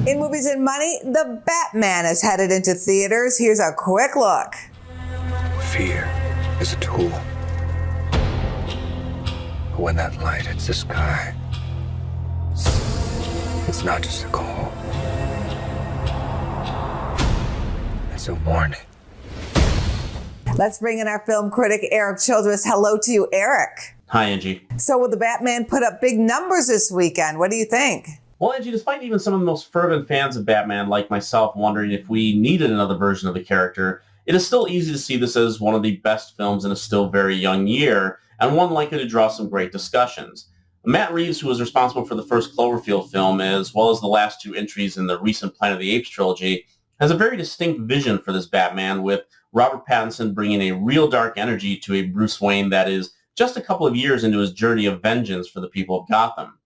In Movies and Money, The Batman is headed into theaters. Here's a quick look. Fear is a tool. But when that light hits the sky, it's not just a call. It's a warning. Let's bring in our film critic, Erik Childress. Hello to you, Erik. Hi, Angie. So will The Batman put up big numbers this weekend? What do you think? Well, Angie, despite even some of the most fervent fans of Batman, like myself, wondering if we needed another version of the character, it is still easy to see this as one of the best films in a still very young year, and one likely to draw some great discussions. Matt Reeves, who was responsible for the first Cloverfield film, as well as the last two entries in the recent Planet of the Apes trilogy, has a very distinct vision for this Batman, with Robert Pattinson bringing a real dark energy to a Bruce Wayne that is just a couple of years into his journey of vengeance for the people of Gotham.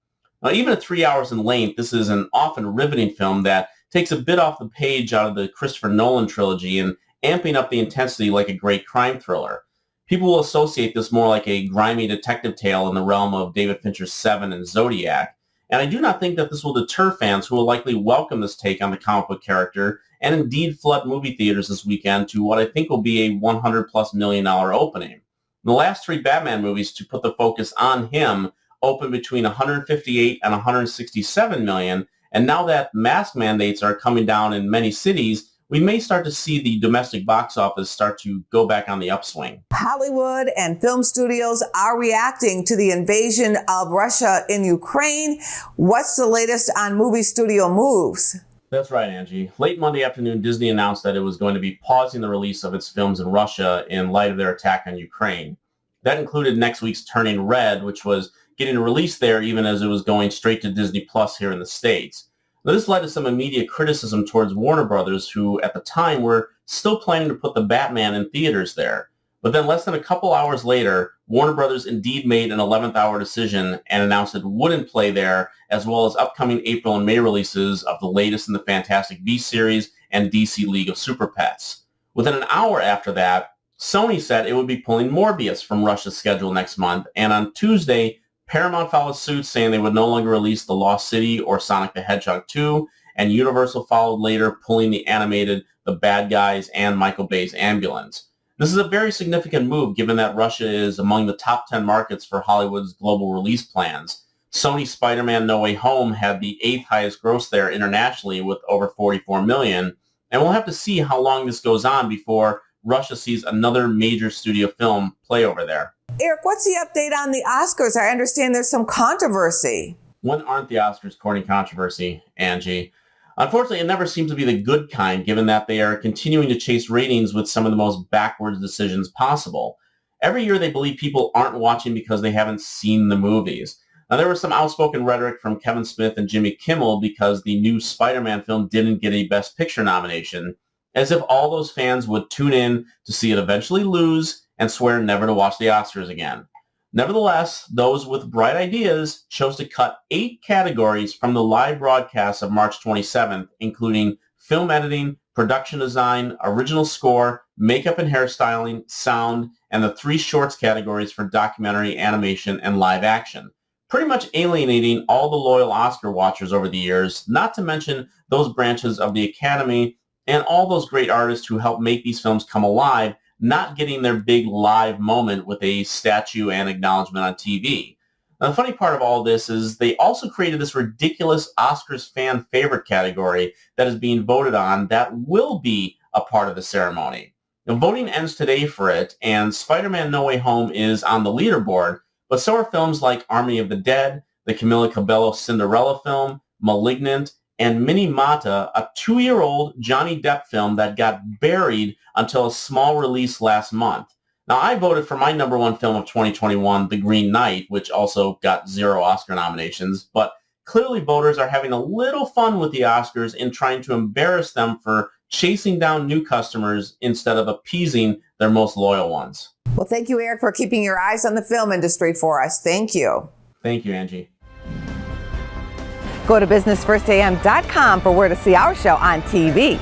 Now, even at 3 hours in length, this is an often riveting film that takes a bit off the page out of the Christopher Nolan trilogy and amping up the intensity like a great crime thriller. People will associate this more like a grimy detective tale in the realm of David Fincher's Seven and Zodiac, and I do not think that this will deter fans who will likely welcome this take on the comic book character and indeed flood movie theaters this weekend to what I think will be a $100+ million opening. The last three Batman movies to put the focus on him opened between 158 and 167 million, and now that mask mandates are coming down in many cities, we may start to see the domestic box office start to go back on the upswing. Hollywood and film studios are reacting to the invasion of Russia in Ukraine. What's the latest on movie studio moves? That's right, Angie. Late Monday afternoon, Disney announced that it was going to be pausing the release of its films in Russia in light of their attack on Ukraine. That included next week's Turning Red, which was getting released there even as it was going straight to Disney Plus here in the States. Now, this led to some immediate criticism towards Warner Brothers, who at the time were still planning to put the Batman in theaters there. But then less than a couple hours later, Warner Brothers indeed made an 11th hour decision and announced it wouldn't play there, as well as upcoming April and May releases of the latest in the Fantastic Beasts series and DC League of Super Pets. Within an hour after that, Sony said it would be pulling Morbius from Russia's schedule next month, and on Tuesday, Paramount followed suit saying they would no longer release The Lost City or Sonic the Hedgehog 2, and Universal followed later, pulling the animated The Bad Guys and Michael Bay's Ambulance. This is a very significant move given that Russia is among the top 10 markets for Hollywood's global release plans. Sony's Spider-Man No Way Home had the 8th highest gross there internationally with over 44 million, and we'll have to see how long this goes on before Russia sees another major studio film play over there. Erik, what's the update on the Oscars? I understand there's some controversy. When aren't the Oscars courting controversy, Angie? Unfortunately, it never seems to be the good kind, given that they are continuing to chase ratings with some of the most backwards decisions possible. Every year they believe people aren't watching because they haven't seen the movies. Now, there was some outspoken rhetoric from Kevin Smith and Jimmy Kimmel because the new Spider-Man film didn't get a Best Picture nomination, as if all those fans would tune in to see it eventually lose and swear never to watch the Oscars again. Nevertheless, those with bright ideas chose to cut 8 categories from the live broadcast of March 27th, including film editing, production design, original score, makeup and hairstyling, sound, and the 3 shorts categories for documentary, animation, and live action. Pretty much alienating all the loyal Oscar watchers over the years, not to mention those branches of the Academy and all those great artists who helped make these films come alive, not getting their big live moment with a statue and acknowledgement on TV. Now, the funny part of all this is they also created this ridiculous Oscars fan favorite category that is being voted on that will be a part of the ceremony. Now, voting ends today for it, and Spider-Man No Way Home is on the leaderboard, but so are films like Army of the Dead, the Camila Cabello Cinderella film, Malignant, and Minamata, a 2-year-old Johnny Depp film that got buried until a small release last month. Now, I voted for my number 1 film of 2021, The Green Knight, which also got 0 Oscar nominations, but clearly voters are having a little fun with the Oscars in trying to embarrass them for chasing down new customers instead of appeasing their most loyal ones. Well, thank you, Erik, for keeping your eyes on the film industry for us. Thank you. Thank you, Angie. Go to businessfirstam.com for where to see our show on TV.